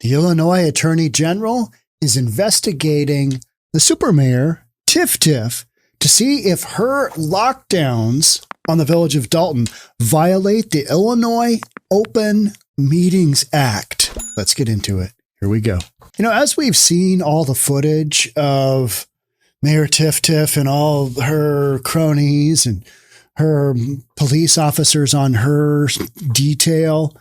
The Illinois Attorney General is investigating the super mayor, Tiff, to see if her lockdowns on the village of Dalton violate the Illinois Open Meetings Act. Let's get into it. Here we go. As we've seen all the footage of Mayor Tiff and all her cronies and her police officers on her detail,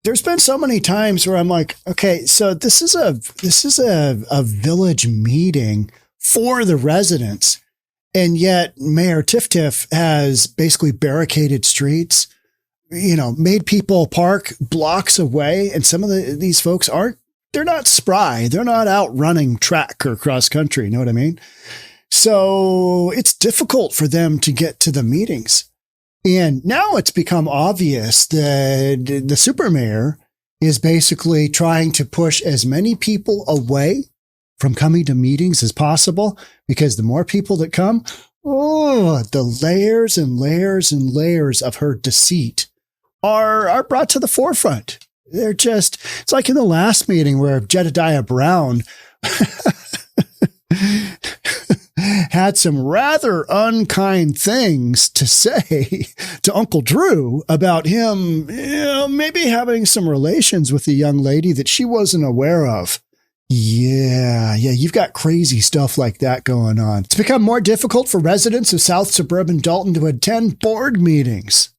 there's been so many times where I'm like, okay, so this is a village meeting for the residents. And yet Mayor Tiff has basically barricaded streets, made people park blocks away. And some of these folks they're not spry. They're not out running track or cross country. You know what I mean? So it's difficult for them to get to the meetings. And now it's become obvious that the super mayor is basically trying to push as many people away from coming to meetings as possible, because the more people that come, the layers and layers and layers of her deceit are brought to the forefront. It's like in the last meeting where Jedediah Brown had some rather unkind things to say to Uncle Drew about him, maybe having some relations with a young lady that she wasn't aware of. Yeah, you've got crazy stuff like that going on. It's become more difficult for residents of South Suburban Dalton to attend board meetings.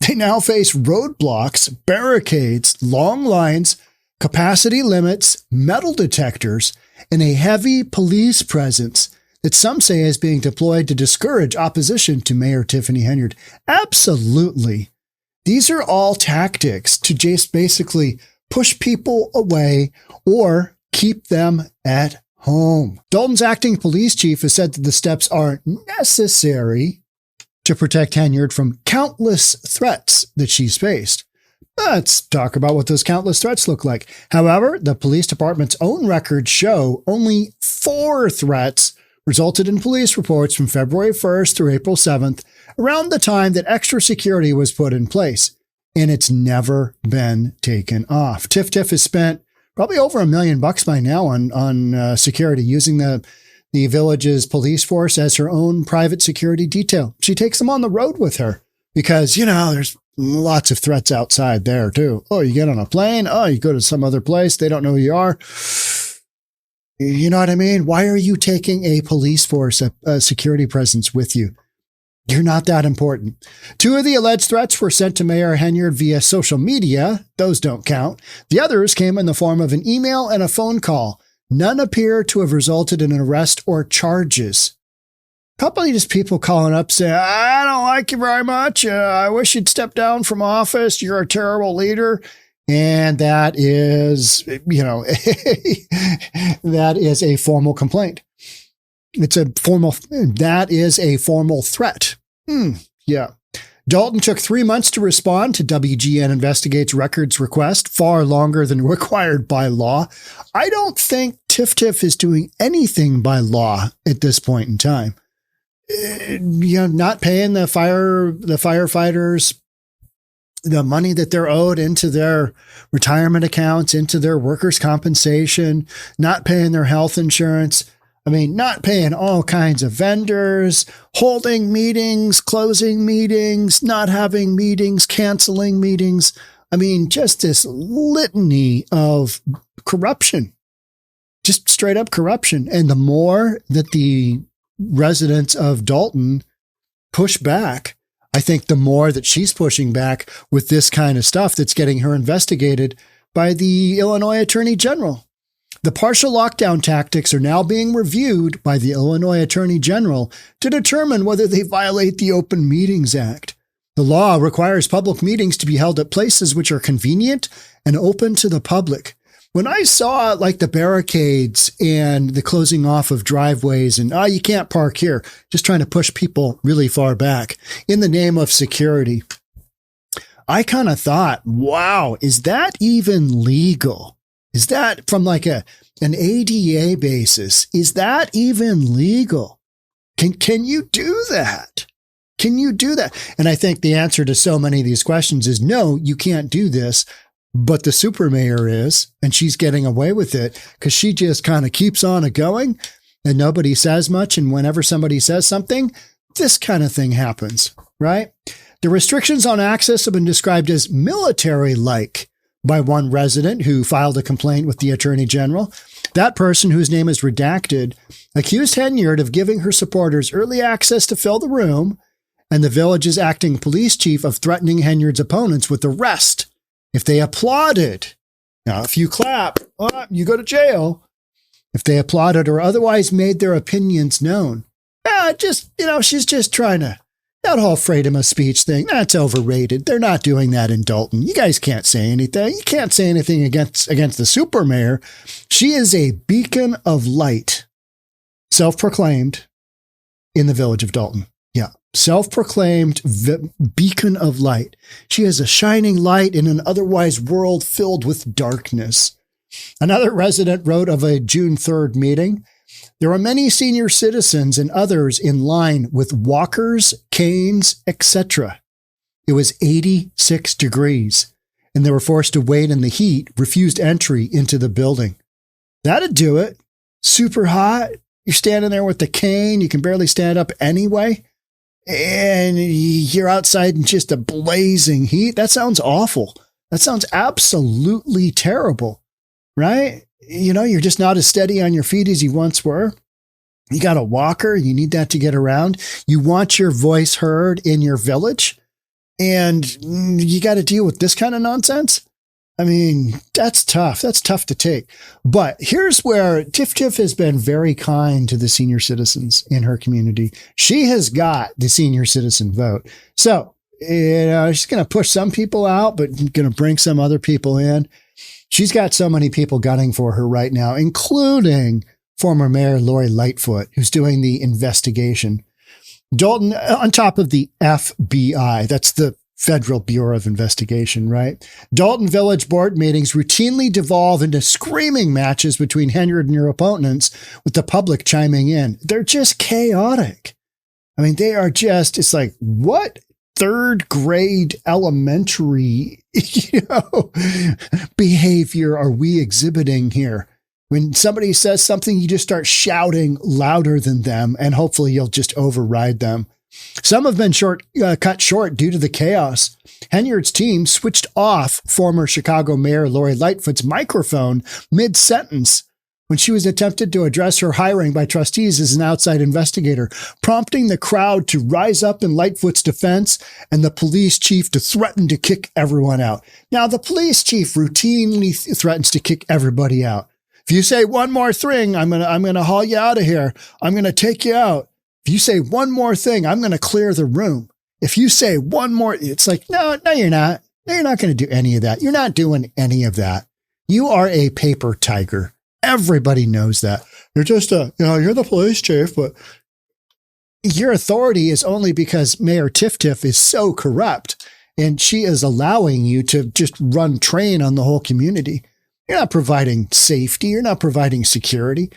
They now face roadblocks, barricades, long lines, capacity limits, metal detectors, and a heavy police presence that some say is being deployed to discourage opposition to Mayor Tiffany Henyard. Absolutely. These are all tactics to just basically push people away or keep them at home. Dalton's acting police chief has said that the steps are necessary to protect Henyard from countless threats that she's faced. Let's talk about what those countless threats look like. However, the police department's own records show only 4 threats resulted in police reports from February 1st through April 7th, around the time that extra security was put in place. And it's never been taken off. Tiff has spent probably over $1 million by now on security, using the village's police force as her own private security detail. She takes them on the road with her because, there's lots of threats outside there too. Oh, you get on a plane. Oh, you go to some other place. They don't know who you are. You know what I mean? Why are you taking a police force, a security presence with you? You're not that important. 2 of the alleged threats were sent to Mayor Henyard via social media. Those don't count. The others came in the form of an email and a phone call. None appear to have resulted in an arrest or charges. Probably just people calling up saying, I don't like you very much. I wish you'd step down from office. You're a terrible leader. And that is, that is a formal complaint. That is a formal threat. Yeah. Dalton took 3 months to respond to WGN Investigates Records request, far longer than required by law. I don't think Tiff is doing anything by law at this point in time. Not paying the firefighters the money that they're owed into their retirement accounts, into their workers' compensation, not paying their health insurance. Not paying all kinds of vendors, holding meetings, closing meetings, not having meetings, canceling meetings. Just this litany of corruption, just straight up corruption. And the more that the residents of Dalton push back, I think the more that she's pushing back with this kind of stuff that's getting her investigated by the Illinois Attorney General. The partial lockdown tactics are now being reviewed by the Illinois Attorney General to determine whether they violate the Open Meetings Act. The law requires public meetings to be held at places which are convenient and open to the public. When I saw the barricades and the closing off of driveways and, you can't park here, just trying to push people really far back in the name of security, I kind of thought, wow, is that even legal? Is that from an ADA basis? Is that even legal? Can you do that? Can you do that? And I think the answer to so many of these questions is no, you can't do this. but the super mayor is, and she's getting away with it because she just kind of keeps on going and nobody says much. And whenever somebody says something, this kind of thing happens, right? The restrictions on access have been described as military-like by one resident who filed a complaint with the Attorney General. That person, whose name is redacted, accused Henyard of giving her supporters early access to fill the room, and the village's acting police chief of threatening Henyard's opponents with arrest if they applauded. Now, if you clap, you go to jail. If they applauded or otherwise made their opinions known. She's just trying to, that whole freedom of speech thing, that's overrated. They're not doing that in Dalton. You guys can't say anything. You can't say anything against the super mayor. She is a beacon of light, self-proclaimed, in the village of Dalton. Yeah, self-proclaimed beacon of light. She is a shining light in an otherwise world filled with darkness. Another resident wrote of a June 3rd meeting, "There are many senior citizens and others in line with walkers, canes, etc. It was 86 degrees, and they were forced to wait in the heat, refused entry into the building." That'd do it. Super hot. You're standing there with the cane. You can barely stand up anyway. And you're outside in just a blazing heat. That sounds awful. That sounds absolutely terrible, right? You're just not as steady on your feet as you once were. You got a walker. You need that to get around. You want your voice heard in your village, and you got to deal with this kind of nonsense. I mean, that's tough. That's tough to take. But here's where Tiff has been very kind to the senior citizens in her community. She has got the senior citizen vote. So, she's going to push some people out, but going to bring some other people in. She's got so many people gunning for her right now, including former Mayor Lori Lightfoot, who's doing the investigation. Dalton, on top of the FBI, that's the Federal Bureau of Investigation, right? Dalton Village board meetings routinely devolve into screaming matches between Henyard and your opponents, with the public chiming in. They're just chaotic. I mean, they are just, it's like, what third grade elementary, behavior are we exhibiting here? When somebody says something, you just start shouting louder than them, and hopefully you'll just override them. Some have been cut short due to the chaos. Henyard's team switched off former Chicago Mayor Lori Lightfoot's microphone mid-sentence when she was attempted to address her hiring by trustees as an outside investigator, prompting the crowd to rise up in Lightfoot's defense and the police chief to threaten to kick everyone out. Now, the police chief routinely threatens to kick everybody out. If you say one more thing, I'm gonna haul you out of here. I'm gonna take you out. If you say one more thing, I'm going to clear the room. If you say one more, it's like, no, you're not. No, you're not going to do any of that. You're not doing any of that. You are a paper tiger. Everybody knows that. You're just you're the police chief, but your authority is only because Mayor Tiff is so corrupt, and she is allowing you to just run train on the whole community. You're not providing safety. You're not providing security.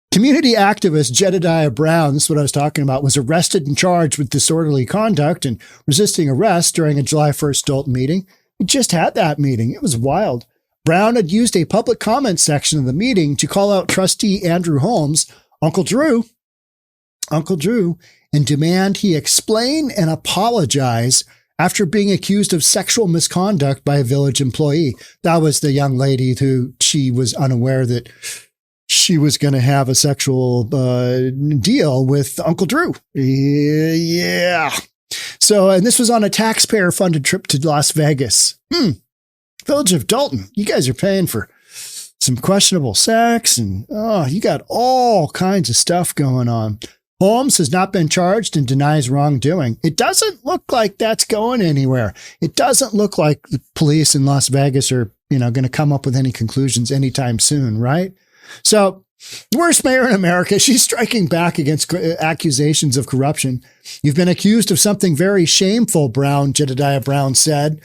Community activist Jedediah Brown, this is what I was talking about, was arrested and charged with disorderly conduct and resisting arrest during a July 1st Dalton meeting. We just had that meeting. It was wild. Brown had used a public comment section of the meeting to call out trustee Andrew Holmes, Uncle Drew, and demand he explain and apologize after being accused of sexual misconduct by a village employee. That was the young lady who she was unaware that she was going to have a sexual deal with Uncle Drew. Yeah. So, and this was on a taxpayer-funded trip to Las Vegas. Village of Dalton, you guys are paying for some questionable sex, and you got all kinds of stuff going on. Holmes has not been charged and denies wrongdoing. It doesn't look like that's going anywhere. It doesn't look like the police in Las Vegas are, going to come up with any conclusions anytime soon, right? So, worst mayor in America, she's striking back against accusations of corruption. You've been accused of something very shameful, Jedediah Brown said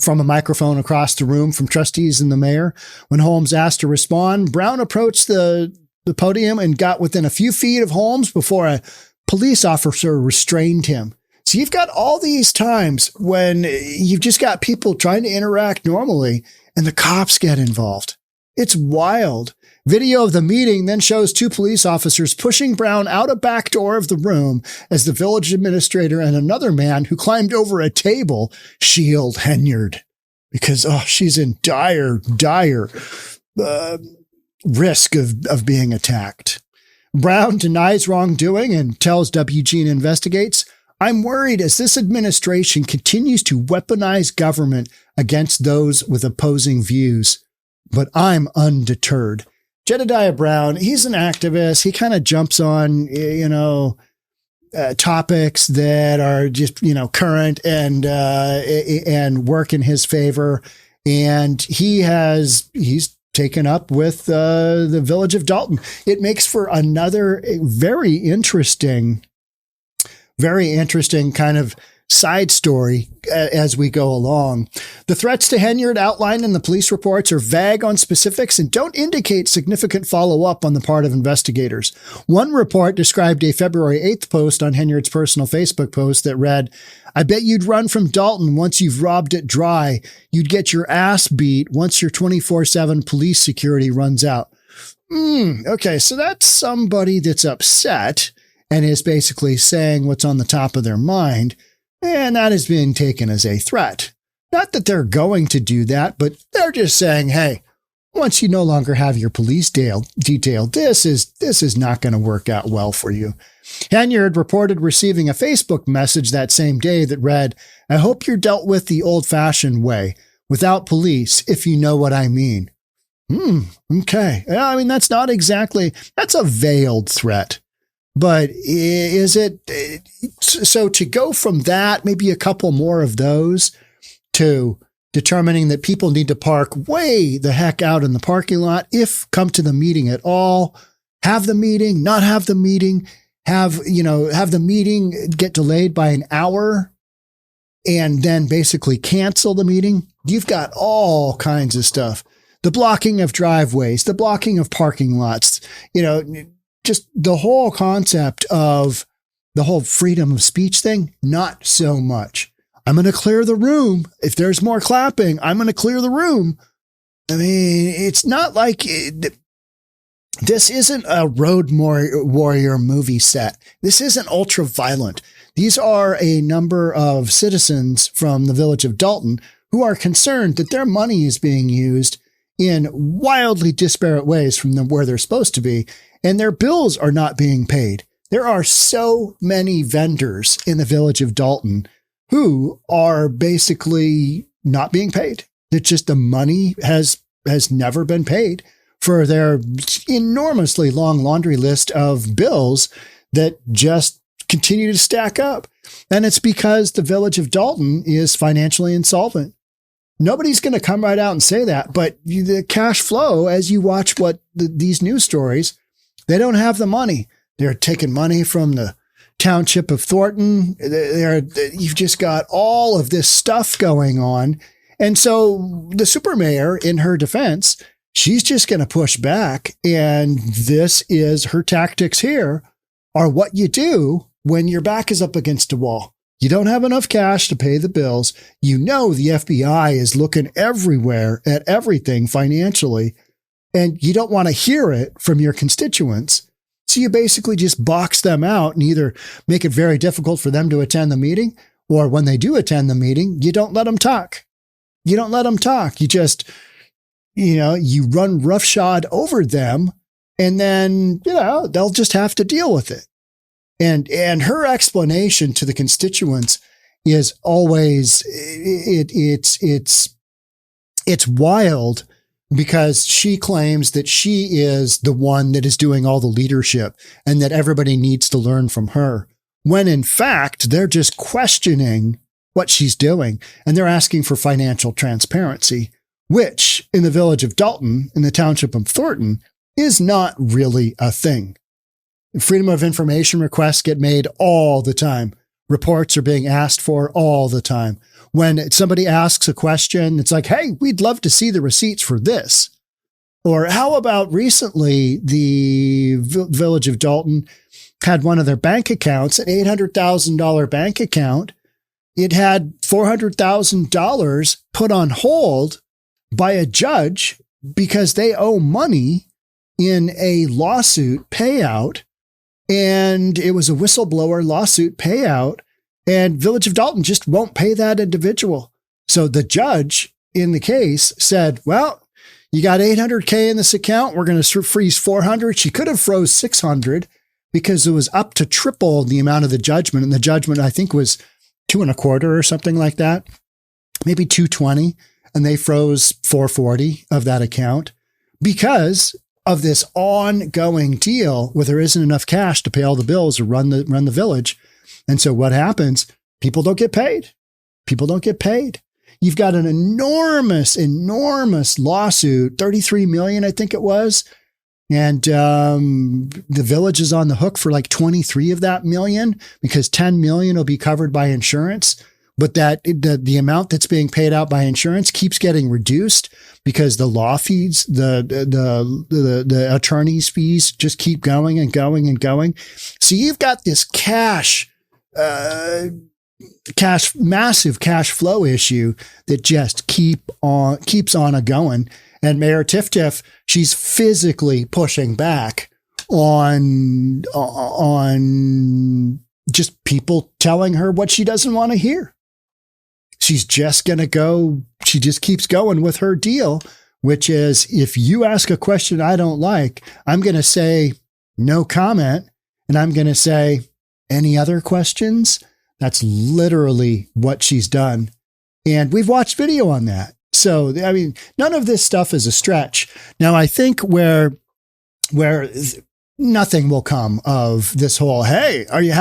from a microphone across the room from trustees and the mayor. When Holmes asked to respond, Brown approached the podium and got within a few feet of Holmes before a police officer restrained him. So you've got all these times when you've just got people trying to interact normally and the cops get involved. It's wild. Video of the meeting then shows two police officers pushing Brown out a back door of the room as the village administrator and another man who climbed over a table shield Henyard because, she's in dire risk of being attacked. Brown denies wrongdoing and tells WG Investigates, "I'm worried as this administration continues to weaponize government against those with opposing views, but I'm undeterred." Jedediah Brown, he's an activist. He kind of jumps on, topics that are just, current and work in his favor. And he's taken up with the village of Dalton. It makes for another very interesting kind of side story as we go along. The threats to Henyard outlined in the police reports are vague on specifics and don't indicate significant follow-up on the part of investigators. One report described a February 8th post on Henyard's personal Facebook post that read, "I bet you'd run from Dalton once you've robbed it dry. You'd get your ass beat once your 24/7 police security runs out." Okay, so that's somebody that's upset and is basically saying what's on the top of their mind. And that is being taken as a threat. Not that they're going to do that, but they're just saying, hey, once you no longer have your police detail, this is not going to work out well for you. Henyard reported receiving a Facebook message that same day that read, "I hope you're dealt with the old-fashioned way, without police, if you know what I mean." Okay. I mean, that's a veiled threat. But is it so to go from that, maybe a couple more of those, to determining that people need to park way the heck out in the parking lot if come to the meeting at all, have the meeting, not have the meeting, have the meeting get delayed by an hour and then basically cancel the meeting? You've got all kinds of stuff. The blocking of driveways, the blocking of parking lots, just the whole concept of the whole freedom of speech thing, not so much. I'm going to clear the room. If there's more clapping, I'm going to clear the room. I mean, it's not like this isn't a Road Warrior movie set. This isn't ultra violent. These are a number of citizens from the village of Dalton who are concerned that their money is being used in wildly disparate ways from where they're supposed to be, and their bills are not being paid. There are so many vendors in the village of Dalton who are basically not being paid. It's just the money has never been paid for their enormously long laundry list of bills that just continue to stack up. And it's because the village of Dalton is financially insolvent. Nobody's going to come right out and say that, but the cash flow, as you watch these news stories, they don't have the money. They're taking money from the township of Thornton. You've just got all of this stuff going on. And so the super mayor, in her defense, she's just going to push back. And this is her tactics here are what you do when your back is up against a wall. You don't have enough cash to pay the bills. The FBI is looking everywhere at everything financially, and you don't want to hear it from your constituents. So you basically just box them out and either make it very difficult for them to attend the meeting, or when they do attend the meeting, you don't let them talk. You don't let them talk. You just, you run roughshod over them, and then, they'll just have to deal with it. And her explanation to the constituents is always, it's wild, because she claims that she is the one that is doing all the leadership and that everybody needs to learn from her, when in fact, they're just questioning what she's doing, and they're asking for financial transparency, which in the village of Dalton, in the township of Thornton, is not really a thing. Freedom of information requests get made all the time. Reports are being asked for all the time. When somebody asks a question, it's like, hey, we'd love to see the receipts for this. Or how about recently, the village of Dalton had one of their bank accounts, an $800,000 bank account. It had $400,000 put on hold by a judge because they owe money in a lawsuit payout. And it was a whistleblower lawsuit payout. And Village of Dalton just won't pay that individual. So the judge in the case said, well, you got $800K in this account. We're going to freeze 400. She could have froze 600 because it was up to triple the amount of the judgment. And the judgment, I think, was 2.25 or something like that, maybe 220. And they froze 440 of that account because of this ongoing deal where there isn't enough cash to pay all the bills or run the village. And so what happens? People don't get paid. People don't get paid. You've got an enormous lawsuit, 33 million, I think it was. And the village is on the hook for like 23 of that million because 10 million will be covered by insurance. But that the amount that's being paid out by insurance keeps getting reduced because the law fees, the attorney's fees just keep going and going and going. So you've got this massive cash flow issue that just keeps on a going. And Mayor Tiff, she's physically pushing back on just people telling her what she doesn't want to hear. She's just going to go. She just keeps going with her deal, which is if you ask a question I don't like, I'm going to say no comment. And I'm going to say, any other questions? That's literally what she's done. And we've watched video on that. So, I mean, none of this stuff is a stretch. Now, I think where nothing will come of this whole, hey, are you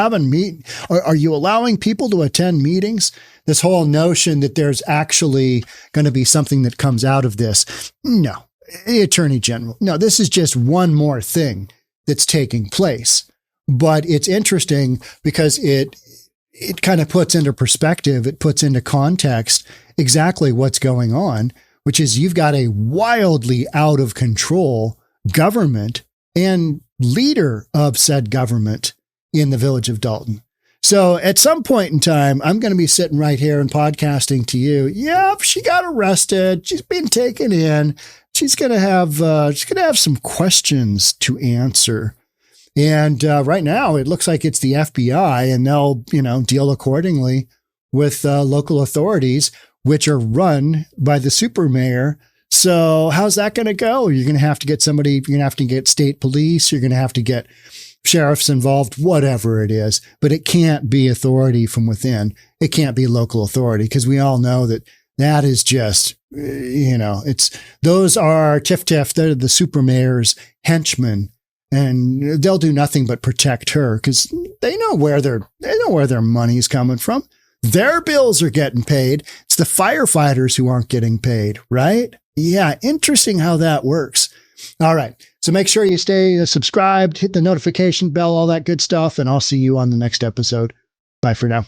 are you allowing people to attend meetings? This whole notion that there's actually going to be something that comes out of this. No, the Attorney General. No, this is just one more thing that's taking place. But it's interesting because it kind of puts into perspective, it puts into context exactly what's going on, which is you've got a wildly out of control government and leader of said government in the Village of Dalton. So at some point in time, I'm going to be sitting right here and podcasting to you. Yep, she got arrested. She's been taken in. She's going to have some questions to answer. And right now, it looks like it's the FBI, and they'll, deal accordingly with local authorities, which are run by the super mayor. So how's that going to go? You're going to have to get somebody. You're going to have to get state police. You're going to have to get sheriffs involved, whatever it is. But it can't be authority from within. It can't be local authority because we all know that is just, those are Tiff. They're the super mayor's henchmen. And they'll do nothing but protect her because they know where their money's coming from. Their bills are getting paid. It's the firefighters who aren't getting paid, right? Yeah, interesting how that works. All right. So make sure you stay subscribed, hit the notification bell, all that good stuff, and I'll see you on the next episode. Bye for now.